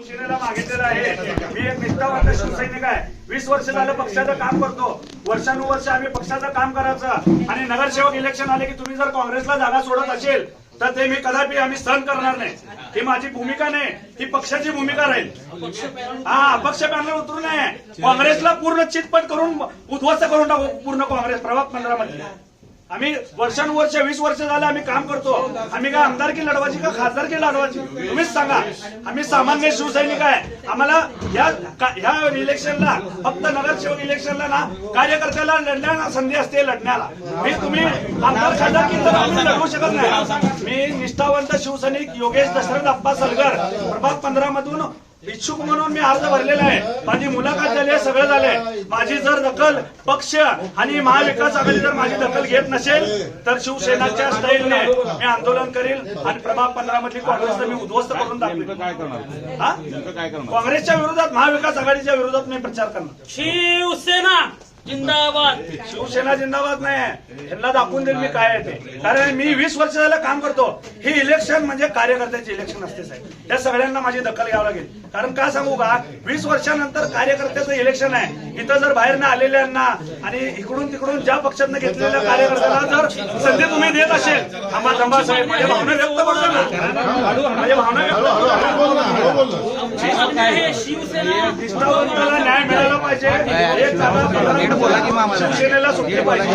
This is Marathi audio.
शिवसेनेला मागितलेलं आहे. मी एक निष्ठावंत शिवसैनिक आहे. 20 वर्ष झालं पक्षाचं काम करतो. वर्षानुवर्ष आम्ही पक्षाचं काम करायचं आणि नगरसेवक इलेक्शन आले की तुम्ही जर काँग्रेसला जागा सोडत असेल तर ते मी कदापि आम्ही सहन करणार नाही. ही माझी भूमिका नाही, ही पक्षाची भूमिका राहील. हा, अपक्ष पॅनल उतरू नये. काँग्रेसला पूर्ण चितपट करून उद्ध्वस्त करून टाकू पूर्ण काँग्रेस प्रभाग 15 मध्ये. आम्ही वर्षानुवर्ष 20 वर्ष झालं आम्ही काम करतो. आम्ही काय आमदारकी लढवायची का खासदारकी लढवायची तुम्हीच सांगा. आम्ही सामान्य शिवसैनिक आहे. आम्हाला ह्या इलेक्शनला फक्त नगरसेवक इलेक्शनला ना कार्यकर्त्याला लढण्याला संधी असते लढण्याला. तुम्ही आमदार खासदारकी तर आम्ही लढवू शकत नाही. मी निष्ठावंत शिवसैनिक योगेश दशरथ अप्पा सलगर प्रभाग 15 मधून इच्छुक म्हणून मी अर्ज भरलेला आहे. माझी मुलाखत झाली आहे, सगळं झालंय. माझी जर दखल पक्ष आणि महाविकास आघाडी जर माझी दखल घेत नसेल तर शिवसेनाच्या स्टाईलने मी आंदोलन करेल आणि प्रभाग 15 मधली काँग्रेसला मी उद्ध्वस्त करून टाकेल. काँग्रेसच्या विरोधात महाविकास आघाडीच्या विरोधात मी प्रचार करणार. शिवसेना जिंदाबाद. शिवसेना जिंदाबाद नाही, यांना दाखवून देईल मी काय आहे ते. कारण मी 20 वर्ष झालं काम करतो. हे इलेक्शन म्हणजे कार्यकर्त्याचे इलेक्शन असते साहेब. या सगळ्यांना माझी दखल घ्यावी लागेल. कारण का सांगू का, 20 वर्षानंतर कार्यकर्त्याचं इलेक्शन आहे. इथं जर बाहेरनं आलेल्यांना आणि इकडून तिकडून ज्या पक्षातनं घेतलेल्या कार्यकर्त्याला जर संधी तुम्ही देत असेल, थांबा साहेब, माझ्या भावना व्यक्त करतो ना, माझ्या भावना व्यक्त शिवसेना निष्ठावंताला न्याय मिळाला पाहिजे. एक जागा शिवसेनेला सुटली पाहिजे.